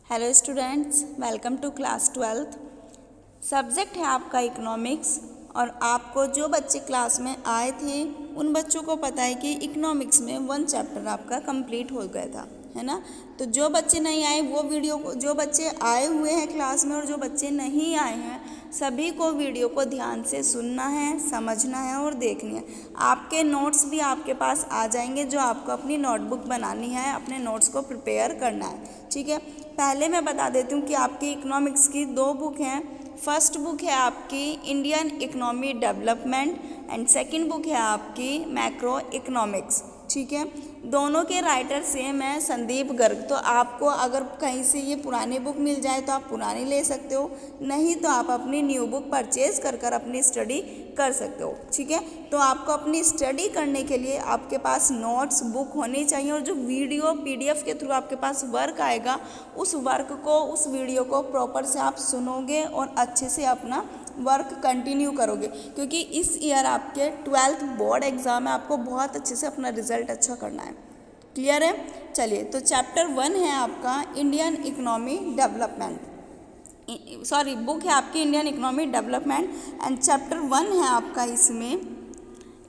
Hello students, welcome to class 12th। Subject है आपका economics. और आपको जो बच्चे क्लास में आए थे उन बच्चों को पता है कि इकोनॉमिक्स में 1 चैप्टर आपका कंप्लीट हो गया था, है ना। तो जो बच्चे नहीं आए वो वीडियो को, जो बच्चे आए हुए हैं क्लास में और जो बच्चे नहीं आए हैं, सभी को वीडियो को ध्यान से सुनना है, समझना है और देखनी है। आपके नोट्स भी आपके पास आ जाएंगे, जो आपको अपनी नोटबुक बनानी है, अपने नोट्स को प्रिपेयर करना है, ठीक है। पहले मैं बता देती हूँ कि आपकी इकोनॉमिक्स की 2 बुक हैं। फर्स्ट बुक है आपकी Indian economy development and second book है आपकी मैक्रो इकोनॉमिक्स, ठीक है। दोनों के राइटर सेम है, संदीप गर्ग। तो आपको अगर कहीं से ये पुरानी बुक मिल जाए तो आप पुरानी ले सकते हो, नहीं तो आप अपनी न्यू बुक परचेज कर अपनी स्टडी कर सकते हो, ठीक है। तो आपको अपनी स्टडी करने के लिए आपके पास नोट्स बुक होनी चाहिए, और जो वीडियो PDF के थ्रू आपके पास वर्क आएगा, उस वर्क को, उस वीडियो को प्रॉपर से आप सुनोगे और अच्छे से अपना वर्क कंटिन्यू करोगे, क्योंकि इस ईयर आपके 12th बोर्ड एग्ज़ाम है, आपको बहुत अच्छे से अपना रिजल्ट अच्छा करना है। क्लियर है? चलिए, तो चैप्टर 1 है आपका Indian economy development, sorry book है आपकी Indian economy development and chapter 1 है आपका इसमें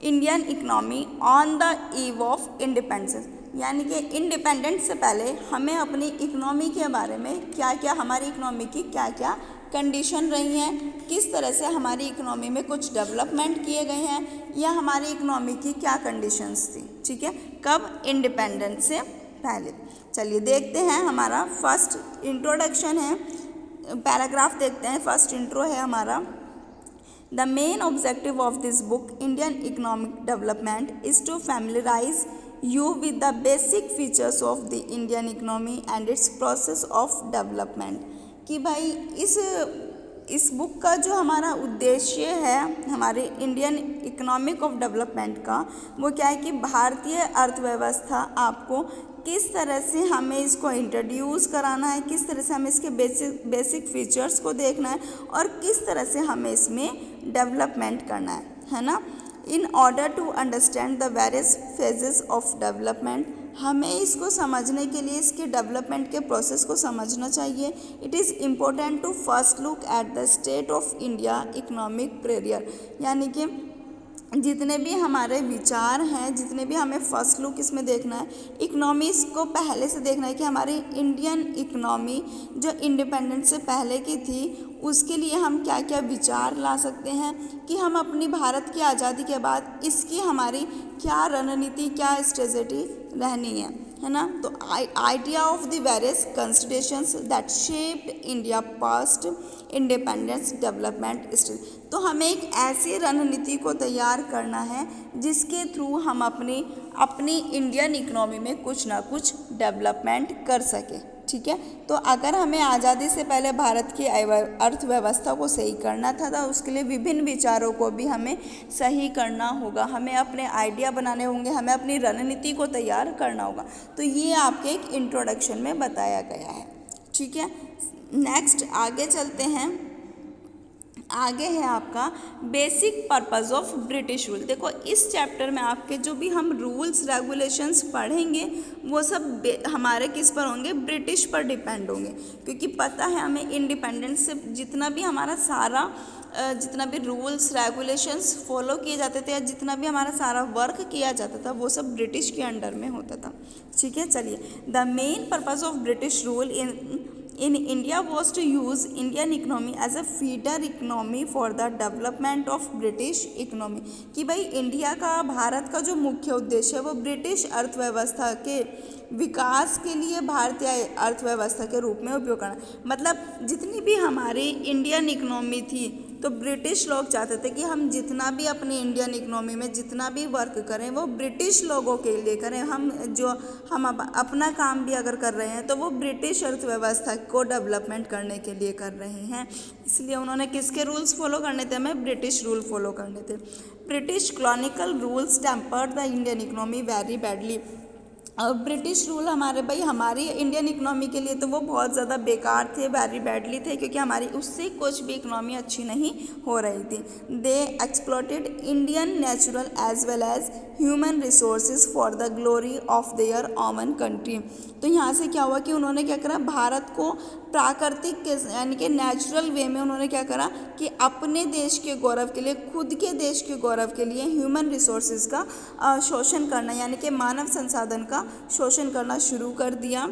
Indian economy on the eve of independence. यानी कि इंडिपेंडेंस से पहले हमें अपनी इकोनॉमी के बारे में क्या क्या, हमारी इकोनॉमी की क्या क्या कंडीशन रही हैं, किस तरह से हमारी इकोनॉमी में कुछ डेवलपमेंट किए गए हैं, या हमारी इकोनॉमी की क्या कंडीशंस थी, ठीक है, कब, इंडिपेंडेंस से पहले। चलिए देखते हैं, हमारा फर्स्ट इंट्रोडक्शन है, पैराग्राफ देखते हैं। फर्स्ट इंट्रो है हमारा। The main objective of this book Indian economic development is to familiarise you with the basic features of the Indian economy and its process of development। कि भाई इस book का जो हमारा उद्देश्य है हमारे इंडियन इकोनॉमिक ऑफ डेवलपमेंट का, वो क्या है कि भारतीय अर्थव्यवस्था आपको किस तरह से हमें इसको इंट्रोड्यूस कराना है, किस तरह से हमें इसके बेसिक फीचर्स को देखना है और किस तरह से हमें इसमें डेवलपमेंट करना है ना। In order to understand the various phases of development, हमें इसको समझने के लिए इसके डेवलपमेंट के प्रोसेस को समझना चाहिए। It is important to first look at the state of India economic prior. यानी कि जितने भी हमारे विचार हैं, जितने भी हमें फर्स्ट लुक इसमें देखना है, इकोनॉमीज़ को पहले से देखना है कि हमारी इंडियन इकोनॉमी जो इंडिपेंडेंस से पहले की थी, उसके लिए हम क्या क्या विचार ला सकते हैं, कि हम अपनी भारत की आज़ादी के बाद इसकी हमारी क्या रणनीति, क्या स्ट्रेटजी रहनी है ना। तो idea of the various considerations that shaped India past independence development stage. तो हमें एक ऐसी रणनीति को तैयार करना है जिसके थ्रू हम अपनी इंडियन इकोनॉमी में कुछ ना कुछ डेवलपमेंट कर सके, ठीक है। तो अगर हमें आज़ादी से पहले भारत की अर्थव्यवस्था को सही करना था, तो उसके लिए विभिन्न विचारों को भी हमें सही करना होगा, हमें अपने आइडिया बनाने होंगे, हमें अपनी रणनीति को तैयार करना होगा। तो ये आपके एक इंट्रोडक्शन में बताया गया है, ठीक है। नेक्स्ट आगे चलते हैं। आगे है आपका basic purpose of British rule. देखो, इस चैप्टर में आपके जो भी हम रूल्स रेगुलेशंस पढ़ेंगे वो सब हमारे किस पर होंगे, ब्रिटिश पर डिपेंड होंगे। क्योंकि पता है हमें इंडिपेंडेंस से जितना भी हमारा सारा जितना भी रूल्स रेगुलेशंस फॉलो किए जाते थे, या जितना भी हमारा सारा वर्क किया जाता था, वो सब ब्रिटिश के अंडर में होता था, ठीक है। चलिए, the main purpose of British rule in India was to use Indian economy as a feeder economy for the development of British economy। कि भाई इंडिया का, भारत का जो मुख्य उद्देश्य है वो ब्रिटिश अर्थव्यवस्था के विकास के लिए भारतीय अर्थव्यवस्था के रूप में उपयोग करना। मतलब जितनी भी हमारी इंडियन इकोनॉमी थी, तो ब्रिटिश लोग चाहते थे कि हम जितना भी अपनी इंडियन इकोनॉमी में जितना भी वर्क करें वो ब्रिटिश लोगों के लिए करें। हम अपना काम भी अगर कर रहे हैं तो वो ब्रिटिश अर्थव्यवस्था को डेवलपमेंट करने के लिए कर रहे हैं। इसलिए उन्होंने किसके रूल्स फॉलो करने थे, हमें ब्रिटिश रूल फॉलो करने थे। British colonial rules tempered the Indian economy very badly. British rule हमारे भाई हमारी इंडियन इकोनॉमी के लिए तो वो बहुत ज़्यादा बेकार थे, वेरी बैडली थे, क्योंकि हमारी उससे कुछ भी इकोनॉमी अच्छी नहीं हो रही थी। They exploited Indian natural as well as human resources for the glory of their own country. तो यहाँ से क्या हुआ कि उन्होंने क्या करा, भारत को प्राकृतिक यानी कि नेचुरल वे में उन्होंने क्या करा कि अपने देश के गौरव के लिए, खुद के देश के गौरव के लिए ह्यूमन रिसोर्सेज का शोषण करना, यानी कि मानव संसाधन का शोषण करना शुरू कर दिया।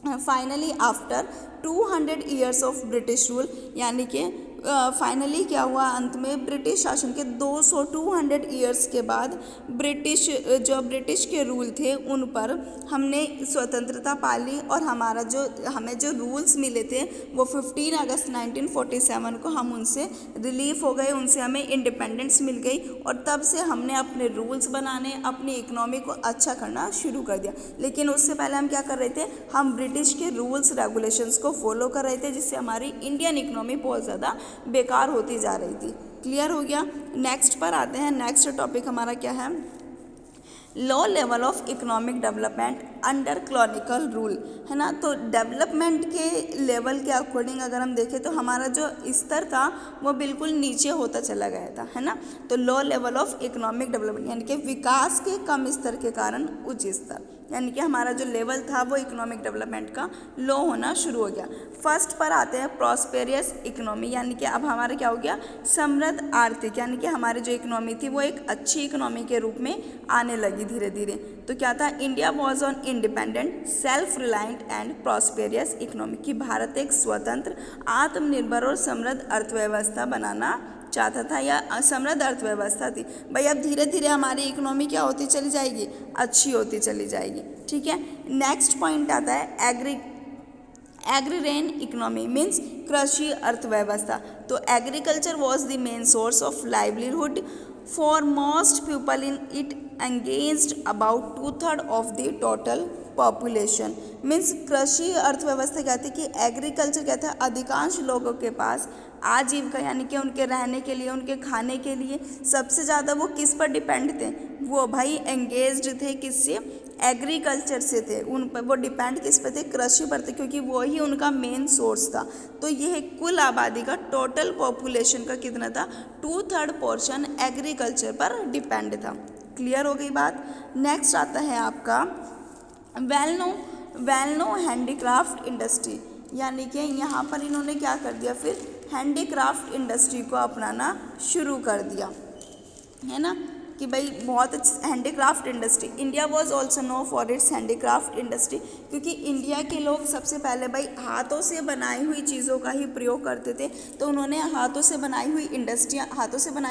Finally after 200 years of British rule, यानी कि फाइनली क्या हुआ, अंत में ब्रिटिश शासन के 200 ईयर्स के बाद ब्रिटिश के रूल थे उन पर हमने स्वतंत्रता पाली, और हमारा हमें जो रूल्स मिले थे वो 15 अगस्त 1947 को हम उनसे रिलीफ हो गए, उनसे हमें इंडिपेंडेंस मिल गई, और तब से हमने अपने रूल्स बनाने, अपनी इकोनॉमी को अच्छा करना शुरू कर दिया। लेकिन उससे पहले हम क्या कर रहे थे, हम ब्रिटिश के रूल्स रेगुलेशंस को फॉलो कर रहे थे, जिससे हमारी इंडियन इकोनॉमी बहुत ज़्यादा बेकार होती जा रही थी। क्लियर हो गया। नेक्स्ट पर आते हैं। नेक्स्ट टॉपिक हमारा क्या है, लो level of economic development under colonial rule, है ना। तो डेवलपमेंट के लेवल के अकॉर्डिंग अगर हम देखें तो हमारा जो स्तर था वो बिल्कुल नीचे होता चला गया था, है ना। तो लो लेवल ऑफ इकोनॉमिक डेवलपमेंट यानी कि विकास के कम स्तर के कारण उच्च स्तर, यानी कि हमारा जो लेवल था वो इकोनॉमिक डेवलपमेंट का लो होना शुरू हो गया। फर्स्ट पर आते हैं प्रॉस्पेरियस इकोनॉमी, यानी कि अब हमारा क्या हो गया, समृद्ध आर्थिक, यानी कि हमारी जो इकोनॉमी थी वो एक अच्छी इकोनॉमी के रूप में आने लगी धीरे धीरे। तो क्या था, India was on independent self reliant and prosperous economy, कि भारत एक स्वतंत्र, आत्मनिर्भर और समृद्ध अर्थव्यवस्था बनाना चाहता था, या समृद्ध अर्थव्यवस्था थी। भाई अब धीरे धीरे हमारी इकोनॉमी क्या होती चली जाएगी, अच्छी होती चली जाएगी। ठीक है। नेक्स्ट पॉइंट आता है एग्रीरेन इकोनॉमी मीन्स कृषि अर्थव्यवस्था। तो agriculture was the main source of livelihood for most people in it engaged about 2/3 of the total population. Means कृषि अर्थव्यवस्था कहती है कि एग्रीकल्चर कहता है अधिकांश लोगों के पास आजीविका, यानी कि उनके रहने के लिए, उनके खाने के लिए सबसे ज़्यादा वो किस पर डिपेंड थे, वो भाई एंगेज्ड थे किससे, एग्रीकल्चर से थे। उन पर वो डिपेंड किस पर थे, कृषि पर थे, क्योंकि वो ही उनका मेन सोर्स था। तो यह कुल आबादी का टोटल पॉपुलेशन का कितना था, 2/3 पोर्शन एग्रीकल्चर पर डिपेंड था। क्लियर हो गई बात। नेक्स्ट आता है आपका वेल नो हैंडीक्राफ्ट इंडस्ट्री, यानी कि यहाँ पर इन्होंने क्या कर दिया, फिर हैंडीक्राफ्ट इंडस्ट्री को अपनाना शुरू कर दिया, है ना, कि भाई बहुत अच्छी handicraft industry. India was also no for its handicraft industry, क्योंकि इंडिया के लोग सबसे पहले भाई हाथों से बनाई हुई चीज़ों का ही प्रयोग करते थे। तो उन्होंने हाथों से बनाई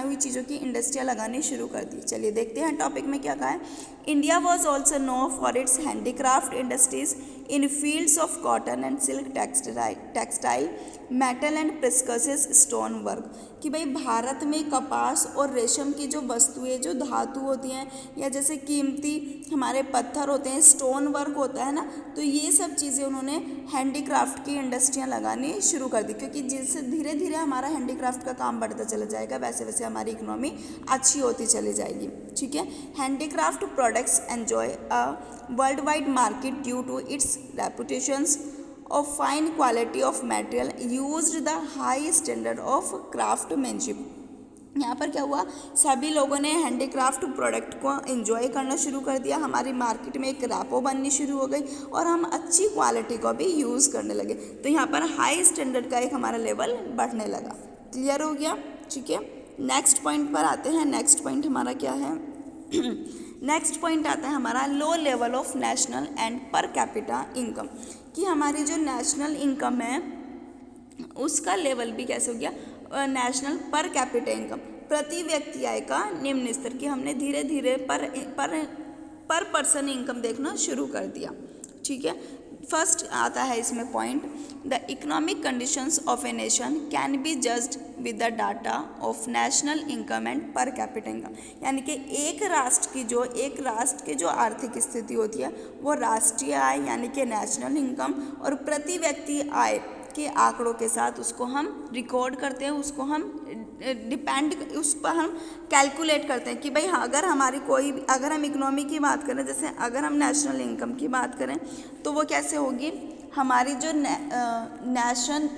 हुई चीज़ों की इंडस्ट्रियाँ लगानी शुरू कर दी। चलिए देखते हैं टॉपिक में क्या कहा है। India was also no for its handicraft industries in fields of cotton and silk, textile, metal and precious stone work, कि भाई भारत में कपास और रेशम की जो वस्तुएं, जो धातु होती हैं, या जैसे कीमती हमारे पत्थर होते हैं, स्टोन वर्क होता है ना, तो ये सब चीज़ें उन्होंने हैंडीक्राफ्ट की इंडस्ट्रियाँ लगानी शुरू कर दी, क्योंकि जिससे धीरे धीरे हमारा हैंडीक्राफ्ट का काम बढ़ता चला जाएगा, वैसे वैसे हमारी इकोनॉमी अच्छी होती चली जाएगी। ठीक है। Handicraft products enjoy a world wide market due to its reputations of fine quality of material used the high standard of craftsmanship। यहाँ पर क्या हुआ, सभी लोगों ने हैंडीक्राफ्ट प्रोडक्ट को एंजॉय करना शुरू कर दिया, हमारी मार्केट में एक रैपो बननी शुरू हो गई और हम अच्छी क्वालिटी को भी यूज़ करने लगे। तो यहाँ पर हाई स्टैंडर्ड का एक हमारा लेवल बढ़ने लगा। क्लियर हो गया। ठीक है। नेक्स्ट पॉइंट पर आते हैं। नेक्स्ट पॉइंट हमारा क्या है नेक्स्ट पॉइंट आता है हमारा लो level of national and per capita income, कि हमारी जो नेशनल इनकम है उसका लेवल भी कैसे हो गया, नेशनल पर कैपिटा इनकम, प्रति व्यक्ति आय का निम्न स्तर, की हमने धीरे धीरे पर पर्सन इनकम देखना शुरू कर दिया। ठीक है। फर्स्ट आता है इसमें point, the economic conditions of a nation can be judged with the data of national income and per capita income, यानी कि एक राष्ट्र की जो आर्थिक स्थिति होती है वो राष्ट्रीय आय यानी कि नेशनल इनकम और प्रति व्यक्ति आय के आंकड़ों के साथ उसको हम रिकॉर्ड करते हैं, उसको हम उस पर हम कैलकुलेट करते हैं कि भाई हाँ, अगर हम इकोनॉमी की बात करें, जैसे अगर हम नेशनल इनकम की बात करें तो वो कैसे होगी, हमारी जो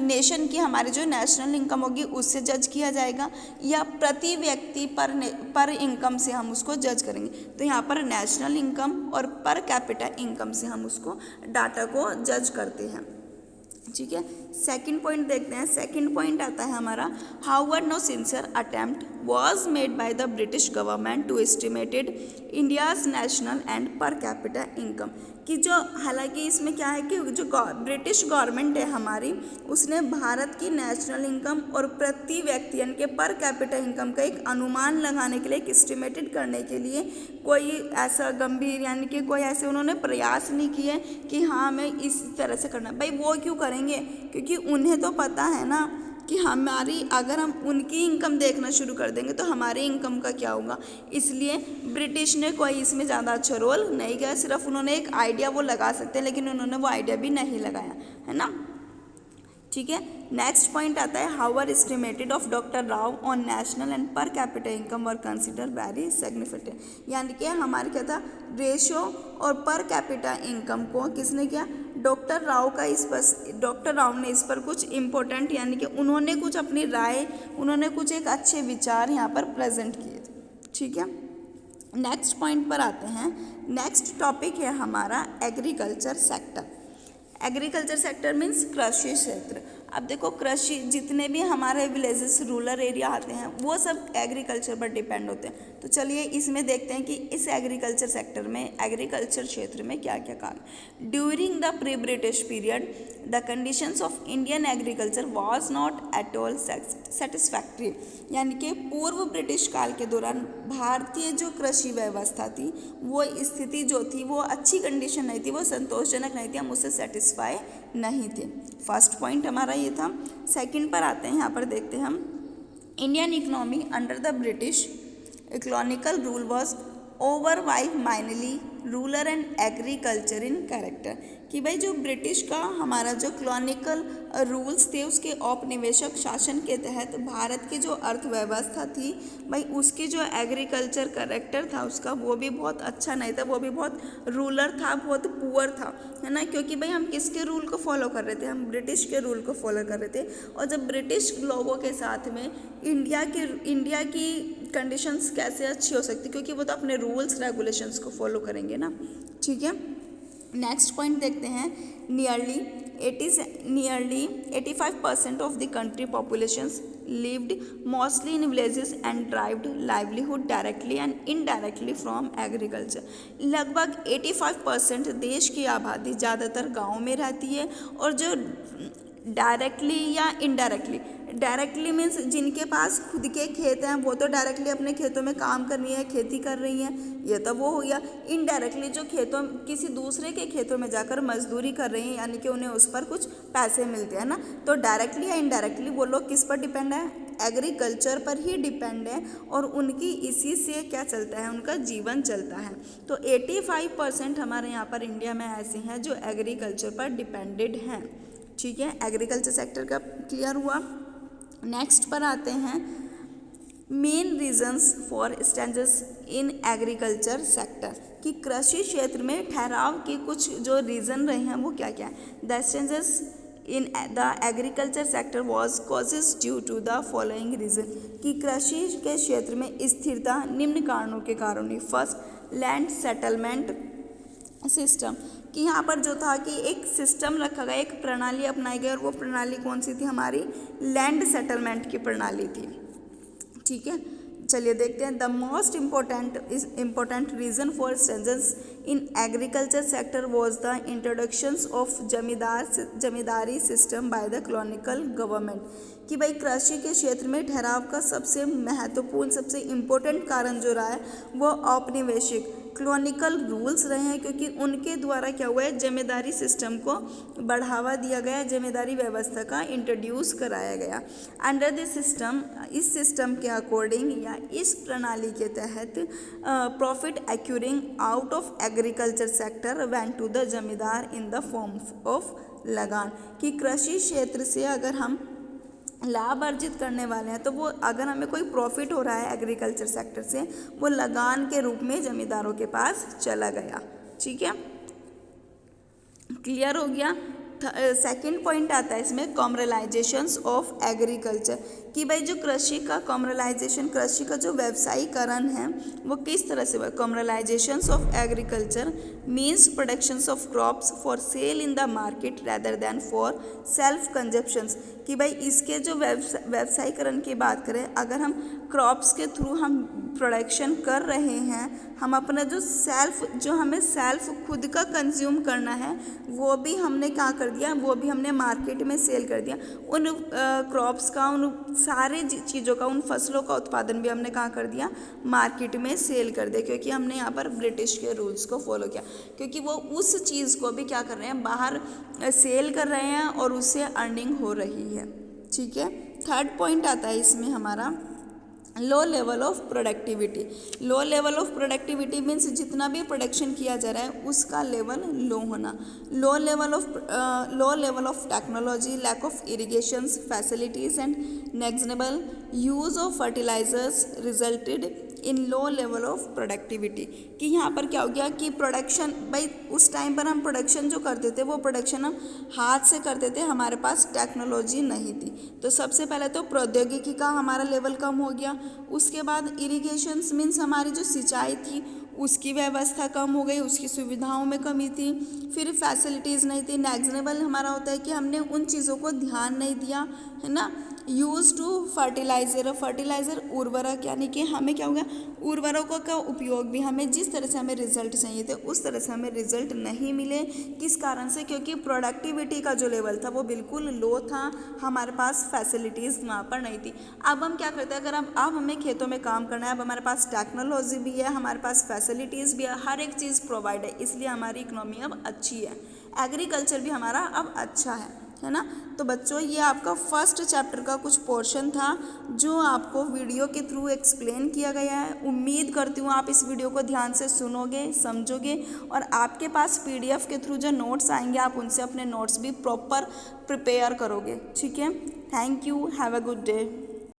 नेशन की हमारी जो नेशनल इनकम होगी उससे जज किया जाएगा, या प्रति व्यक्ति पर इनकम से हम उसको जज करेंगे। तो यहाँ पर नेशनल इनकम और पर कैपिटा इनकम से हम उसको डाटा को जज करते हैं। ठीक है, सेकंड पॉइंट देखते हैं। सेकंड पॉइंट आता है हमारा, however no sincere attempt was made by the British government to estimated India's national and per capita income, कि जो हालांकि इसमें क्या है कि जो ब्रिटिश गवर्नमेंट है हमारी, उसने भारत की नेशनल इनकम और प्रति व्यक्ति यानी कि पर कैपिटा इनकम का एक अनुमान लगाने के लिए, एक एस्टिमेटेड करने के लिए कोई ऐसा गंभीर यानी कि कोई ऐसे उन्होंने प्रयास नहीं किए कि हाँ हमें इस तरह से करना। भाई वो क्यों करेंगे, क्योंकि उन्हें तो पता है ना कि अगर हम उनकी इनकम देखना शुरू कर देंगे तो हमारी इनकम का क्या होगा। इसलिए ब्रिटिश ने कोई इसमें ज़्यादा अच्छा रोल नहीं किया, सिर्फ उन्होंने एक आइडिया वो लगा सकते हैं, लेकिन उन्होंने वो आइडिया भी नहीं लगाया, है ना। ठीक है, नेक्स्ट पॉइंट आता है, however estimated of doctor Rao on national and per capita income were consider very significant, यानी कि हमारे क्या था, रेशियो और पर कैपिटा इनकम को किसने किया, डॉक्टर राव ने इस पर कुछ इम्पोर्टेंट यानी कि उन्होंने कुछ अपनी राय, उन्होंने कुछ एक अच्छे विचार यहाँ पर प्रेजेंट किए थे। ठीक है, नेक्स्ट पॉइंट पर आते हैं। नेक्स्ट टॉपिक है हमारा agriculture sector. Agriculture sector means कृषि क्षेत्र। अब देखो, कृषि जितने भी हमारे विलेजेस रूरल एरिया आते हैं वो सब एग्रीकल्चर पर डिपेंड होते हैं। तो चलिए इसमें देखते हैं कि इस एग्रीकल्चर सेक्टर में, एग्रीकल्चर क्षेत्र में क्या क्या काम। During the pre British period the conditions of Indian agriculture was not at all satisfactory, यानी कि पूर्व ब्रिटिश काल के दौरान भारतीय जो कृषि व्यवस्था थी वो स्थिति जो थी वो अच्छी कंडीशन नहीं थी, वो संतोषजनक नहीं थी, हम उससे सेटिस्फाई नहीं थे। फर्स्ट पॉइंट हमारा ये था। सेकंड पर आते हैं, यहाँ पर देखते हैं हम, Indian economy under the British economical rule was ओवरवाइव mainly rural and agriculture in character, कि भाई जो ब्रिटिश का हमारा जो कॉलोनिकल रूल्स थे उसके औपनिवेशिक शासन के तहत भारत की जो अर्थव्यवस्था थी भाई उसकी जो एग्रीकल्चर कैरेक्टर था उसका वो भी बहुत अच्छा नहीं था, वो भी बहुत रूरल था, बहुत पुअर था, है ना। क्योंकि भाई हम किसके रूल को फॉलो कर रहे थे, हम ब्रिटिश के रूल को फॉलो कर रहे थे। और जब ब्रिटिश लोगों के साथ में इंडिया की कंडीशंस कैसे अच्छी हो सकती, क्योंकि वो तो अपने रूल्स रेगुलेशंस को फॉलो करेंगे ना। ठीक है, नेक्स्ट पॉइंट देखते हैं। Nearly 85% of the country populations lived mostly in villages and derived livelihood directly and indirectly from agriculture। लगभग 85% देश की आबादी ज़्यादातर गाँव में रहती है, और जो डायरेक्टली या इनडायरेक्टली, डायरेक्टली मीन्स जिनके पास खुद के खेत हैं वो तो डायरेक्टली अपने खेतों में काम कर रही है, खेती कर रही हैं, ये तो वो हो गया। इनडायरेक्टली जो किसी दूसरे के खेतों में जाकर मजदूरी कर रही हैं, यानी कि उन्हें उस पर कुछ पैसे मिलते हैं ना। तो डायरेक्टली या इनडायरेक्टली वो लोग किस पर डिपेंड है, एग्रीकल्चर पर ही डिपेंड है, और उनकी इसी से क्या चलता है, उनका जीवन चलता है। तो 85% हमारे यहाँ पर इंडिया में ऐसे हैं जो एग्रीकल्चर पर डिपेंडेड हैं। ठीक है, एग्रीकल्चर सेक्टर का क्लियर हुआ। नेक्स्ट पर आते हैं, main reasons for strangest in agriculture sector, कि कृषि क्षेत्र में ठहराव के कुछ जो रीज़न रहे हैं वो क्या क्या है। The strangeness in the agriculture sector was causes due to the following reason, कि कृषि के क्षेत्र में स्थिरता निम्न कारणों के कारण हुई। फर्स्ट, लैंड सेटलमेंट सिस्टम, कि यहाँ पर जो था कि एक सिस्टम रखा गया, एक प्रणाली अपनाई गई, और वो प्रणाली कौन सी थी, हमारी लैंड सेटलमेंट की प्रणाली थी। ठीक है, चलिए देखते हैं। The most important reason for strangest in agriculture sector was the introductions of zamindari system by the colonial government, कि भाई कृषि के क्षेत्र में ठहराव का सबसे महत्वपूर्ण, सबसे इम्पोर्टेंट कारण जो रहा है वो औपनिवेशिक कॉलोनियल रूल्स रहे हैं, क्योंकि उनके द्वारा क्या हुआ है, जमींदारी सिस्टम को बढ़ावा दिया गया, जमींदारी व्यवस्था का इंट्रोड्यूस कराया गया। अंडर दिस सिस्टम, इस सिस्टम के अकॉर्डिंग या इस प्रणाली के तहत profit accruing out of agriculture sector went to the zamindar in the form of लगान, कि कृषि क्षेत्र से अगर हम लाभ अर्जित करने वाले हैं तो वो अगर हमें कोई प्रॉफिट हो रहा है एग्रीकल्चर सेक्टर से, वो लगान के रूप में जमींदारों के पास चला गया। ठीक है, क्लियर हो गया। सेकंड पॉइंट आता है इसमें कॉमर्शलाइजेशंस ऑफ एग्रीकल्चर, कि भाई जो कृषि का कॉमर्शलाइजेशन, कृषि का जो व्यवसायीकरण है वो किस तरह से हुआ। Commercialisations of agriculture means productions of crops for sale in the market rather than for self consumptions, कि भाई इसके जो व्यवसायीकरण की बात करें, अगर हम क्रॉप्स के थ्रू हम प्रोडक्शन कर रहे हैं, हम अपना जो हमें सेल्फ खुद का कंज्यूम करना है वो भी हमने क्या कर दिया, वो भी हमने मार्केट में सेल कर दिया। उन क्रॉप्स का, उन सारे चीज़ों का, उन फसलों का उत्पादन भी हमने कहाँ कर दिया, मार्केट में सेल कर दिया, क्योंकि हमने यहाँ पर ब्रिटिश के रूल्स को फॉलो किया, क्योंकि वो उस चीज़ को भी क्या कर रहे हैं, बाहर सेल कर रहे हैं और उससे अर्निंग हो रही है। ठीक है, थर्ड पॉइंट आता है इसमें हमारा लो level of productivity. Low level of productivity means जितना भी प्रोडक्शन किया जा रहा है उसका लेवल लो होना। Low level of technology, lack of irrigations facilities and negligible use of fertilisers resulted in low level of productivity, कि यहाँ पर क्या हो गया कि प्रोडक्शन, भाई उस टाइम पर हम प्रोडक्शन जो करते थे वो प्रोडक्शन हम हाथ से करते थे, हमारे पास टेक्नोलॉजी नहीं थी। तो सबसे पहले तो प्रौद्योगिकी का हमारा लेवल कम हो गया, उसके बाद इरिगेशंस मीन्स हमारी जो सिंचाई थी उसकी व्यवस्था कम हो गई, उसकी सुविधाओं में कमी थी, फिर फैसिलिटीज़ नहीं थी। नेग्लिजिबल हमारा होता है कि हमने उन चीज़ों को ध्यान नहीं दिया, है ना। यूज़ टू फर्टिलाइज़र, फर्टिलाइज़र उर्वरक, यानी कि हमें क्या हो गया, उर्वरकों का उपयोग भी हमें जिस तरह से हमें रिजल्ट चाहिए थे उस तरह से हमें रिजल्ट नहीं मिले। किस कारण से, क्योंकि प्रोडक्टिविटी का जो लेवल था वो बिल्कुल लो था, हमारे पास फैसिलिटीज़ वहाँ पर नहीं थी। अब हम क्या करते हैं, अगर अब हमें खेतों में काम करना है, अब हमारे पास टेक्नोलॉजी भी है, हमारे पास फैसिलिटीज़ भी है, हर एक चीज़ प्रोवाइड है, इसलिए हमारी इकोनॉमी अब अच्छी है, एग्रीकल्चर भी हमारा अब अच्छा है ना। तो बच्चों ये आपका फर्स्ट चैप्टर का कुछ पोर्शन था जो आपको वीडियो के थ्रू एक्सप्लेन किया गया है। उम्मीद करती हूँ आप इस वीडियो को ध्यान से सुनोगे, समझोगे, और आपके पास PDF के थ्रू जो नोट्स आएंगे आप उनसे अपने नोट्स भी प्रॉपर प्रिपेयर करोगे। ठीक है, thank you, have a good day.